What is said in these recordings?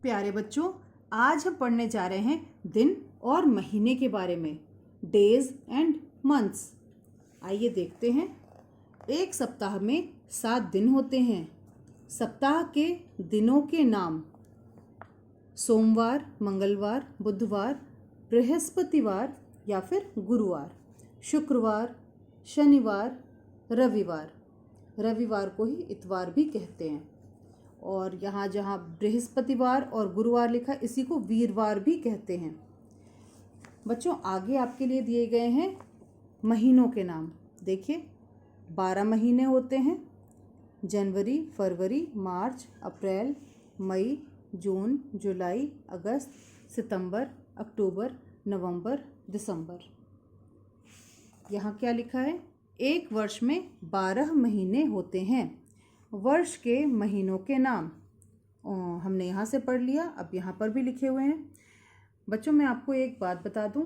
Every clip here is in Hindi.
प्यारे बच्चों, आज हम पढ़ने जा रहे हैं दिन और महीने के बारे में, डेज एंड मंथ्स। आइए देखते हैं। एक सप्ताह में 7 दिन होते हैं। सप्ताह के दिनों के नाम: सोमवार, मंगलवार, बुधवार, बृहस्पतिवार या फिर गुरुवार, शुक्रवार, शनिवार, रविवार। रविवार को ही इतवार भी कहते हैं। और यहाँ जहाँ बृहस्पतिवार और गुरुवार लिखा है, इसी को वीरवार भी कहते हैं। बच्चों, आगे आपके लिए दिए गए हैं महीनों के नाम। देखिए, 12 महीने होते हैं: जनवरी, फरवरी, मार्च, अप्रैल, मई, जून, जुलाई, अगस्त, सितंबर, अक्टूबर, नवंबर, दिसंबर। यहाँ क्या लिखा है? एक वर्ष में 12 महीने होते हैं। वर्ष के महीनों के नाम हमने यहाँ से पढ़ लिया, अब यहाँ पर भी लिखे हुए हैं। बच्चों, मैं आपको एक बात बता दूँ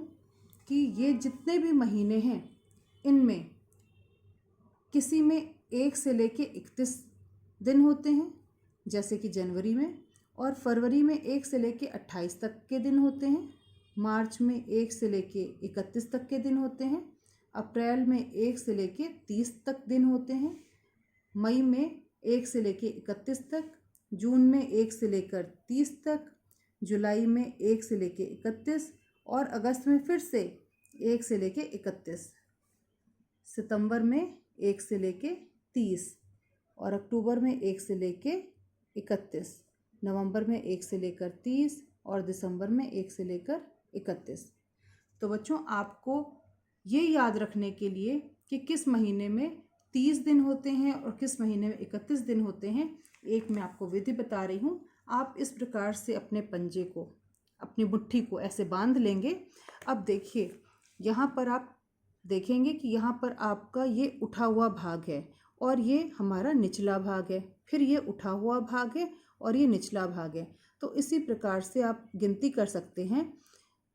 कि ये जितने भी महीने हैं, इनमें किसी में 1 से लेके 31 दिन होते हैं, जैसे कि जनवरी में, और फरवरी में 1 से लेके 28 तक के दिन होते हैं। मार्च में 1 से लेके 31 तक के दिन होते हैं। अप्रैल में 1 से लेके 30 तक दिन होते हैं। मई में 1 से लेके 31 तक, जून में 1 से लेकर 30 तक, जुलाई में 1 से लेके 31, और अगस्त में फिर से 1 से लेके 31, सितंबर में 1 से लेके 30, और अक्टूबर में 1 से लेके 31, नवंबर में 1 से लेकर 30, और दिसंबर में 1 से लेकर 31। तो बच्चों, आपको ये याद रखने के लिए कि किस महीने में 30 दिन होते हैं और किस महीने में 31 दिन होते हैं, एक मैं आपको विधि बता रही हूँ। आप इस प्रकार से अपने पंजे को, अपनी मुट्ठी को ऐसे बांध लेंगे। अब देखिए, यहाँ पर आप देखेंगे कि यहाँ पर आपका ये उठा हुआ भाग है और ये हमारा निचला भाग है, फिर ये उठा हुआ भाग है और ये निचला भाग है। तो इसी प्रकार से आप गिनती कर सकते हैं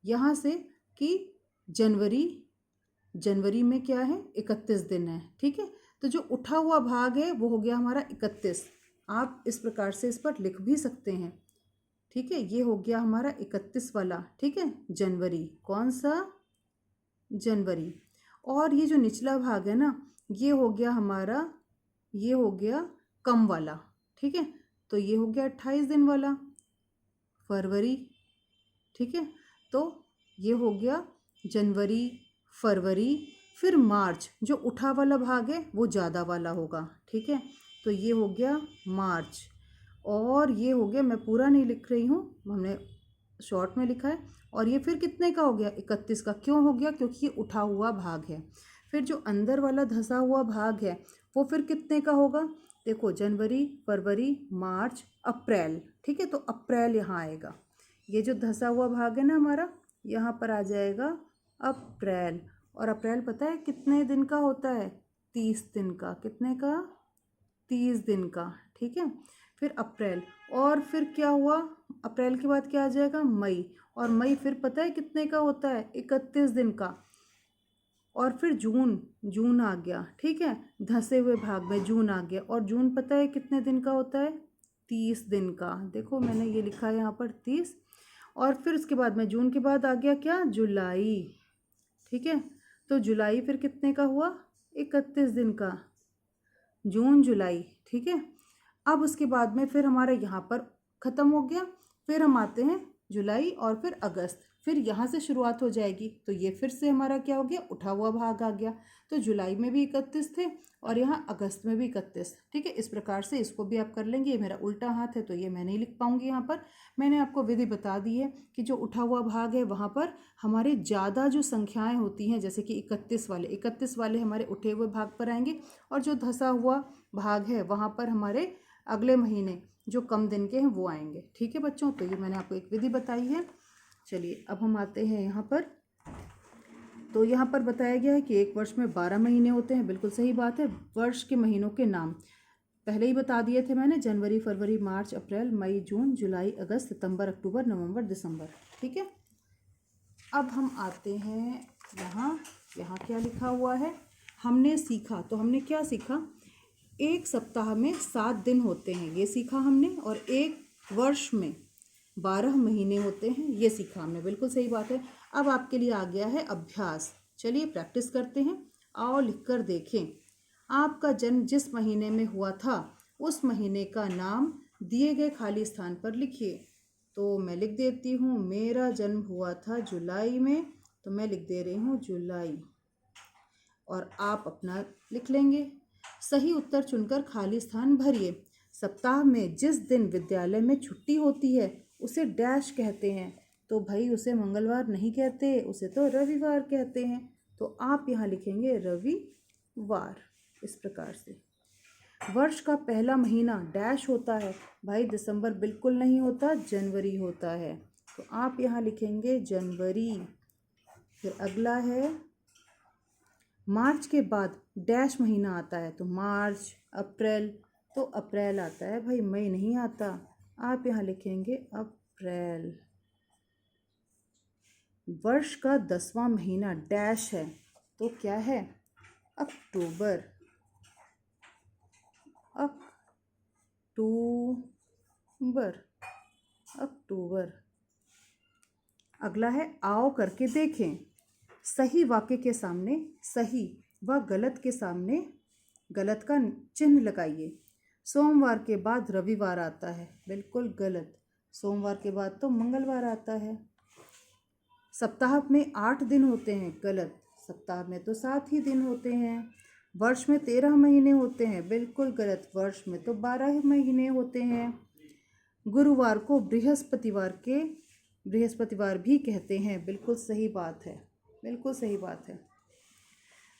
यहाँ से कि जनवरी में क्या है? 31 दिन है। ठीक है, तो जो उठा हुआ भाग है वो हो गया हमारा 31। आप इस प्रकार से इस पर लिख भी सकते हैं। ठीक है, ये हो गया हमारा 31 वाला। ठीक है, जनवरी। कौन सा? जनवरी। और ये जो निचला भाग है ना, ये हो गया हमारा, ये हो गया कम वाला। ठीक है, तो ये हो गया 28 दिन वाला, फरवरी। ठीक है, तो ये हो गया जनवरी, फरवरी, फिर मार्च। जो उठा वाला भाग है वो ज़्यादा वाला होगा। ठीक है, तो ये हो गया मार्च, और ये हो गया, मैं पूरा नहीं लिख रही हूँ, हमने शॉर्ट में लिखा है। और ये फिर कितने का हो गया? 31 का। क्यों हो गया? क्योंकि ये उठा हुआ भाग है। फिर जो अंदर वाला धंसा हुआ भाग है वो फिर कितने का होगा? देखो, जनवरी, फरवरी, मार्च, अप्रैल। ठीक है, तो अप्रैल यहाँ आएगा। ये जो धंसा हुआ भाग है ना हमारा, यहाँ पर आ जाएगा अप्रैल। और अप्रैल पता है कितने दिन का होता है? 30 दिन का। कितने का? 30 दिन का। ठीक है, फिर अप्रैल, और फिर क्या हुआ? अप्रैल के बाद क्या आ जाएगा? मई। और मई फिर पता है कितने का होता है? 31 दिन का। और फिर जून आ गया। ठीक है, धंसे हुए भाग में जून आ गया। और जून पता है कितने दिन का होता है? 30 दिन का। देखो, मैंने ये लिखा है यहाँ पर 30। और फिर उसके बाद में जून के बाद आ गया क्या? जुलाई। ठीक है, तो जुलाई फिर कितने का हुआ? 31 दिन का। जून, जुलाई। ठीक है, अब उसके बाद में फिर हमारा यहाँ पर ख़त्म हो गया। फिर हम आते हैं जुलाई और फिर अगस्त। फिर यहाँ से शुरुआत हो जाएगी, तो ये फिर से हमारा क्या हो गया? उठा हुआ भाग आ गया। तो जुलाई में भी 31 थे और यहाँ अगस्त में भी 31। ठीक है, इस प्रकार से इसको भी आप कर लेंगे। ये मेरा उल्टा हाथ है तो ये मैं नहीं लिख पाऊँगी। यहाँ पर मैंने आपको विधि बता दी है कि जो उठा हुआ भाग है वहाँ पर हमारे ज़्यादा जो संख्याएँ होती हैं, जैसे कि 31 वाले हमारे उठे हुए भाग पर आएंगे, और जो धंसा हुआ भाग है वहाँ पर हमारे अगले महीने जो कम दिन के हैं वो आएंगे। ठीक है बच्चों, तो ये मैंने आपको एक विधि बताई है। चलिए, अब हम आते हैं यहाँ पर। तो यहाँ पर बताया गया है कि एक वर्ष में 12 महीने होते हैं। बिल्कुल सही बात है। वर्ष के महीनों के नाम पहले ही बता दिए थे मैंने: जनवरी, फरवरी, मार्च, अप्रैल, मई, जून, जुलाई, अगस्त, सितंबर, अक्टूबर, नवंबर, दिसंबर। ठीक है, अब हम आते हैं यहाँ क्या लिखा हुआ है? हमने सीखा, तो हमने क्या सीखा? एक सप्ताह में 7 दिन होते हैं, ये सीखा हमने। और एक वर्ष में 12 महीने होते हैं, ये सीखा हमने, बिल्कुल सही बात है। अब आपके लिए आ गया है अभ्यास। चलिए प्रैक्टिस करते हैं। आओ लिखकर देखें। आपका जन्म जिस महीने में हुआ था उस महीने का नाम दिए गए खाली स्थान पर लिखिए। तो मैं लिख देती हूँ, मेरा जन्म हुआ था जुलाई में, तो मैं लिख दे रही हूँ जुलाई, और आप अपना लिख लेंगे। सही उत्तर चुनकर खाली स्थान भरिए। सप्ताह में जिस दिन विद्यालय में छुट्टी होती है उसे डैश कहते हैं। तो भाई उसे मंगलवार नहीं कहते, उसे तो रविवार कहते हैं। तो आप यहाँ लिखेंगे रविवार, इस प्रकार से। वर्ष का पहला महीना डैश होता है। भाई दिसंबर बिल्कुल नहीं होता, जनवरी होता है। तो आप यहाँ लिखेंगे जनवरी। फिर अगला है, मार्च के बाद डैश महीना आता है। तो मार्च, अप्रैल, तो अप्रैल आता है भाई, मई नहीं आता। आप यहाँ लिखेंगे अप्रैल। वर्ष का 10वां महीना डैश है, तो क्या है, अक्टूबर। अक्टूबर, अक्टूबर। अगला है, आओ करके देखें। सही वाक्य के सामने सही व गलत के सामने गलत का चिन्ह लगाइए। सोमवार के बाद रविवार आता है, बिल्कुल गलत। सोमवार के बाद तो मंगलवार आता है। सप्ताह में 8 दिन होते हैं, गलत। सप्ताह में तो 7 ही दिन होते हैं। वर्ष में 13 महीने होते हैं, बिल्कुल गलत। वर्ष में तो 12 महीने होते हैं। गुरुवार को बृहस्पतिवार भी कहते हैं, बिल्कुल सही बात है, बिल्कुल सही बात है।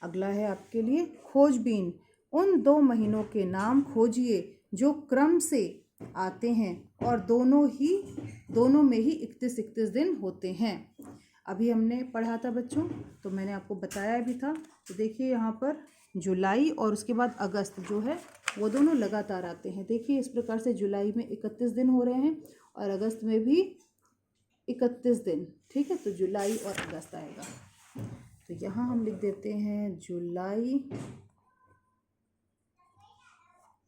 अगला है आपके लिए खोजबीन। उन 2 महीनों के नाम खोजिए जो क्रम से आते हैं और दोनों में ही 31 दिन होते हैं। अभी हमने पढ़ा था बच्चों, तो मैंने आपको बताया भी था। तो देखिए यहाँ पर जुलाई और उसके बाद अगस्त जो है वो दोनों लगातार आते हैं। देखिए इस प्रकार से जुलाई में 31 दिन हो रहे हैं और अगस्त में भी 31 दिन। ठीक है, तो जुलाई और अगस्त आएगा। तो यहाँ हम लिख देते हैं जुलाई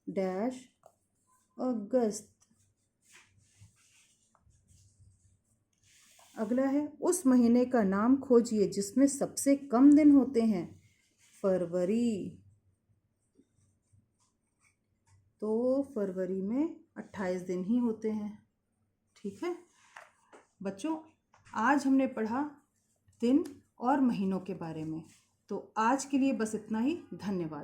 डैश अगस्त। अगला है, उस महीने का नाम खोजिए जिसमें सबसे कम दिन होते हैं। फरवरी। तो फरवरी में 28 दिन ही होते हैं। ठीक है बच्चों, आज हमने पढ़ा दिन और महीनों के बारे में। तो आज के लिए बस इतना ही। धन्यवाद।